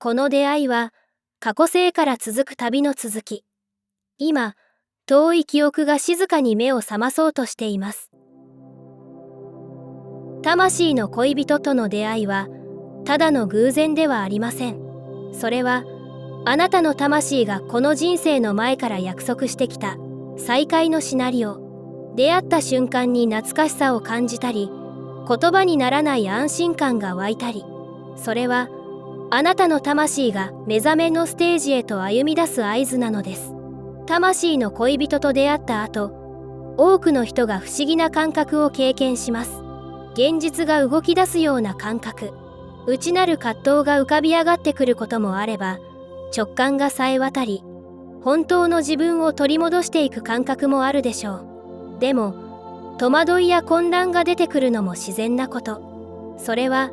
この出会いは過去世から続く旅の続き。今、遠い記憶が静かに目を覚まそうとしています。魂の恋人との出会いはただの偶然ではありません。それはあなたの魂がこの人生の前から約束してきた再会のシナリオ。出会った瞬間に懐かしさを感じたり、言葉にならない安心感が湧いたり、それはあなたの魂が目覚めのステージへと歩み出す合図なのです。魂の恋人と出会った後、多くの人が不思議な感覚を経験します。現実が動き出すような感覚、内なる葛藤が浮かび上がってくることもあれば、直感が冴え渡り、本当の自分を取り戻していく感覚もあるでしょう。でも、戸惑いや混乱が出てくるのも自然なこと。それは、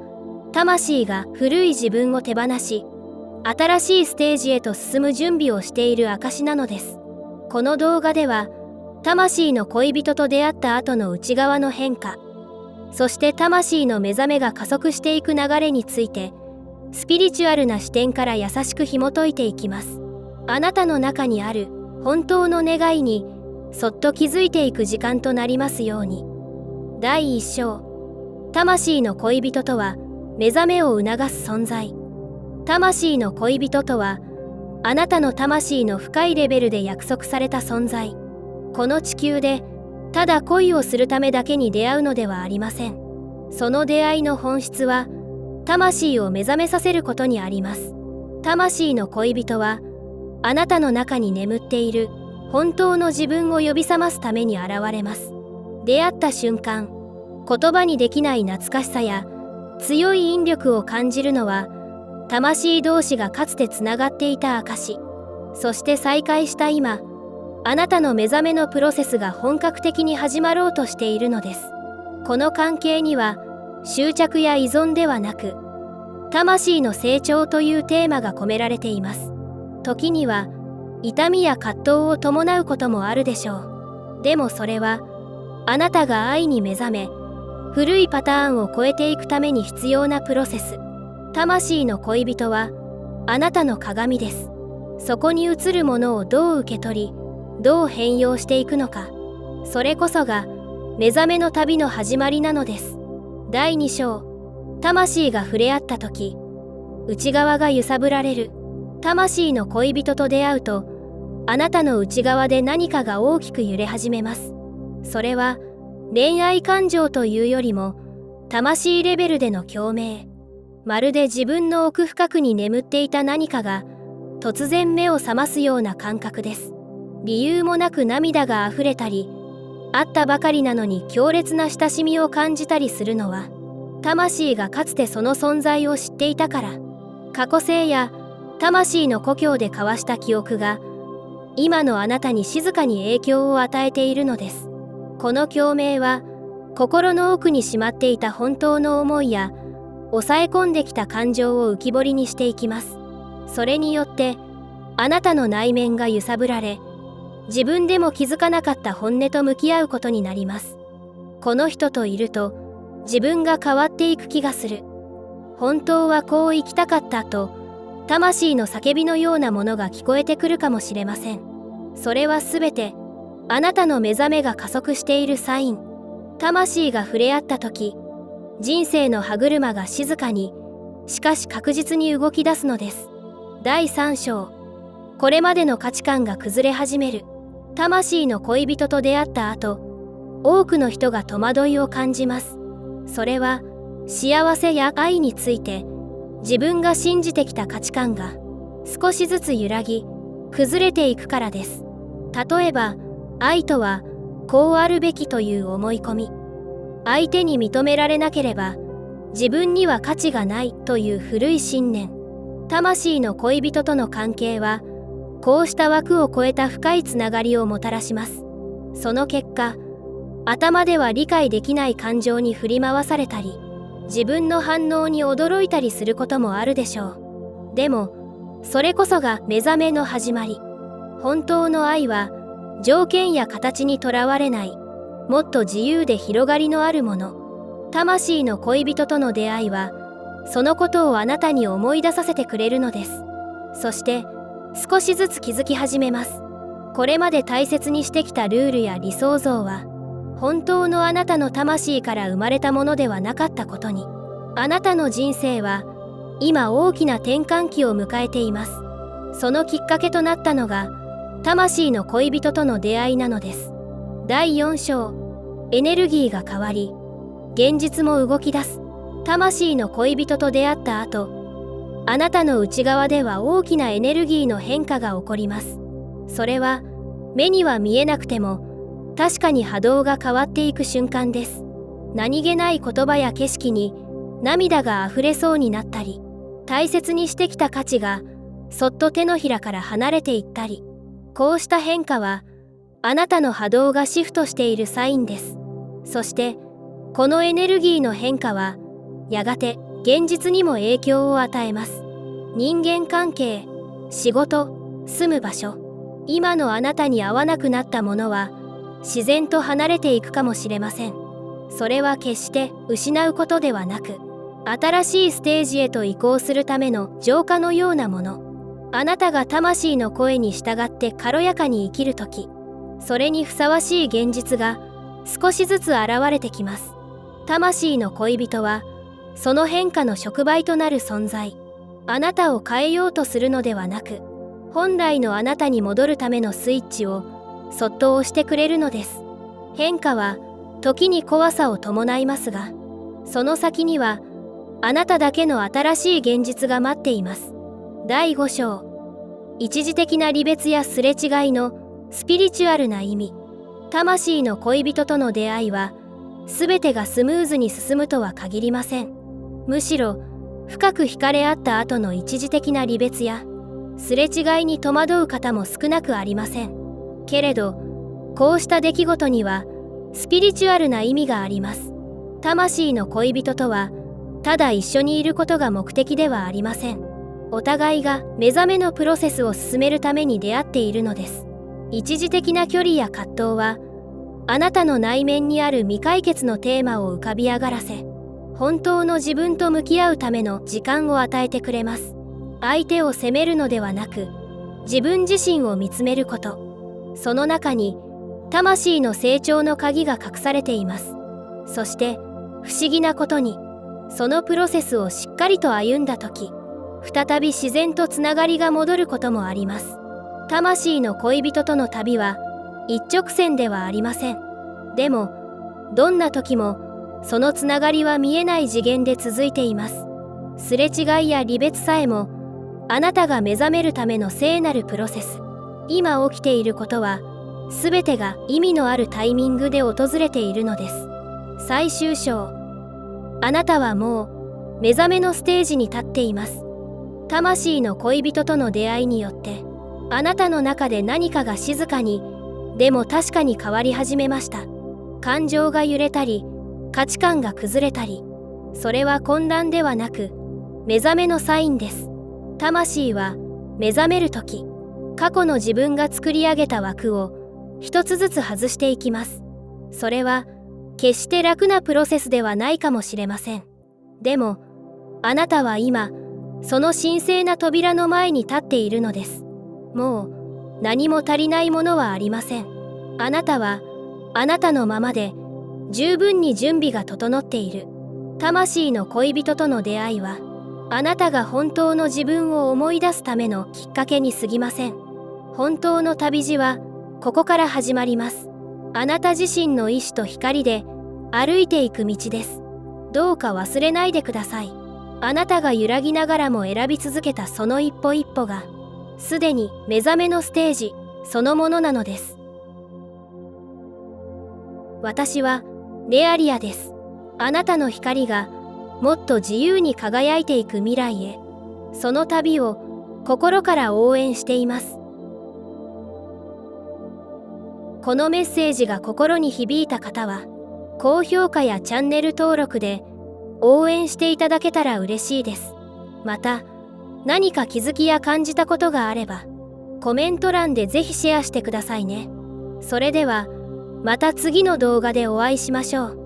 魂が古い自分を手放し、新しいステージへと進む準備をしている証なのです。この動画では、魂の恋人と出会った後の内側の変化、そして魂の目覚めが加速していく流れについて、スピリチュアルな視点から優しく紐解いていきます。あなたの中にある本当の願いにそっと気づいていく時間となりますように。第1章、魂の恋人とは目覚めを促す存在。魂の恋人とはあなたの魂の深いレベルで約束された存在。この地球でただ恋をするためだけに出会うのではありません。その出会いの本質は魂を目覚めさせることにあります。魂の恋人はあなたの中に眠っている本当の自分を呼び覚ますために現れます。出会った瞬間、言葉にできない懐かしさや強い引力を感じるのは、魂同士がかつてつながっていた証。そして再会した今、あなたの目覚めのプロセスが本格的に始まろうとしているのです。この関係には執着や依存ではなく、魂の成長というテーマが込められています。時には痛みや葛藤を伴うこともあるでしょう。でもそれはあなたが愛に目覚め、古いパターンを超えていくために必要なプロセス。魂の恋人はあなたの鏡です。そこに映るものをどう受け取り、どう変容していくのか、それこそが目覚めの旅の始まりなのです。第2章、魂が触れ合った時、内側が揺さぶられる。魂の恋人と出会うと、あなたの内側で何かが大きく揺れ始めます。それは恋愛感情というよりも魂レベルでの共鳴。まるで自分の奥深くに眠っていた何かが突然目を覚ますような感覚です。理由もなく涙があふれたり、会ったばかりなのに強烈な親しみを感じたりするのは、魂がかつてその存在を知っていたから。過去世や魂の故郷で交わした記憶が今のあなたに静かに影響を与えているのです。この共鳴は心の奥にしまっていた本当の思いや抑え込んできた感情を浮き彫りにしていきます。それによってあなたの内面が揺さぶられ、自分でも気づかなかった本音と向き合うことになります。この人といると自分が変わっていく気がする。本当はこう生きたかったと魂の叫びのようなものが聞こえてくるかもしれません。それはすべてあなたの目覚めが加速しているサイン。魂が触れ合った時、人生の歯車が静かに、しかし確実に動き出すのです。第3章、これまでの価値観が崩れ始める。魂の恋人と出会った後、多くの人が戸惑いを感じます。それは幸せや愛について自分が信じてきた価値観が少しずつ揺らぎ、崩れていくからです。例えば、愛とはこうあるべきという思い込み、相手に認められなければ自分には価値がないという古い信念。魂の恋人との関係はこうした枠を超えた深いつながりをもたらします。その結果、頭では理解できない感情に振り回されたり、自分の反応に驚いたりすることもあるでしょう。でも、それこそが目覚めの始まり。本当の愛は条件や形にとらわれない、もっと自由で広がりのあるもの。魂の恋人との出会いはそのことをあなたに思い出させてくれるのです。そして少しずつ気づき始めます。これまで大切にしてきたルールや理想像は本当のあなたの魂から生まれたものではなかったことに。あなたの人生は今大きな転換期を迎えています。そのきっかけとなったのが魂の恋人との出会いなのです。第4章、エネルギーが変わり現実も動き出す。魂の恋人と出会った後、あなたの内側では大きなエネルギーの変化が起こります。それは目には見えなくても確かに波動が変わっていく瞬間です。何気ない言葉や景色に涙があふれそうになったり、大切にしてきた価値がそっと手のひらから離れていったり、こうした変化はあなたの波動がシフトしているサインです。そしてこのエネルギーの変化はやがて現実にも影響を与えます。人間関係、仕事、住む場所、今のあなたに合わなくなったものは自然と離れていくかもしれません。それは決して失うことではなく、新しいステージへと移行するための浄化のようなもの。あなたが魂の声に従って軽やかに生きるとき、それにふさわしい現実が少しずつ現れてきます。魂の恋人はその変化の触媒となる存在。あなたを変えようとするのではなく、本来のあなたに戻るためのスイッチをそっと押してくれるのです。変化は時に怖さを伴いますが、その先にはあなただけの新しい現実が待っています。第5章、一時的な離別やすれ違いのスピリチュアルな意味。魂の恋人との出会いは全てがスムーズに進むとは限りません。むしろ深く惹かれ合った後の一時的な離別やすれ違いに戸惑う方も少なくありません。けれどこうした出来事にはスピリチュアルな意味があります。魂の恋人とはただ一緒にいることが目的ではありません。お互いが目覚めのプロセスを進めるために出会っているのです。一時的な距離や葛藤はあなたの内面にある未解決のテーマを浮かび上がらせ、本当の自分と向き合うための時間を与えてくれます。相手を責めるのではなく、自分自身を見つめること。その中に魂の成長の鍵が隠されています。そして不思議なことに、そのプロセスをしっかりと歩んだ時、再び自然とつながりが戻ることもあります。魂の恋人との旅は一直線ではありません。でもどんな時もそのつながりは見えない次元で続いています。すれ違いや離別さえもあなたが目覚めるための聖なるプロセス。今起きていることは全てが意味のあるタイミングで訪れているのです。最終章、あなたはもう目覚めのステージに立っています。魂の恋人との出会いによってあなたの中で何かが静かにでも確かに変わり始めました。感情が揺れたり価値観が崩れたり、それは混乱ではなく目覚めのサインです。魂は目覚めるとき、過去の自分が作り上げた枠を一つずつ外していきます。それは決して楽なプロセスではないかもしれません。でもあなたは今その神聖な扉の前に立っているのです。もう何も足りないものはありません。あなたはあなたのままで十分に準備が整っている。魂の恋人との出会いはあなたが本当の自分を思い出すためのきっかけに過ぎません。本当の旅路はここから始まります。あなた自身の意志と光で歩いていく道です。どうか忘れないでください。あなたが揺らぎながらも選び続けたその一歩一歩がすでに目覚めのステージそのものなのです。私はレアリアです。あなたの光がもっと自由に輝いていく未来へ、その旅を心から応援しています。このメッセージが心に響いた方は高評価やチャンネル登録で応援していただけたら嬉しいです。また何か気づきや感じたことがあればコメント欄でぜひシェアしてくださいね。それではまた次の動画でお会いしましょう。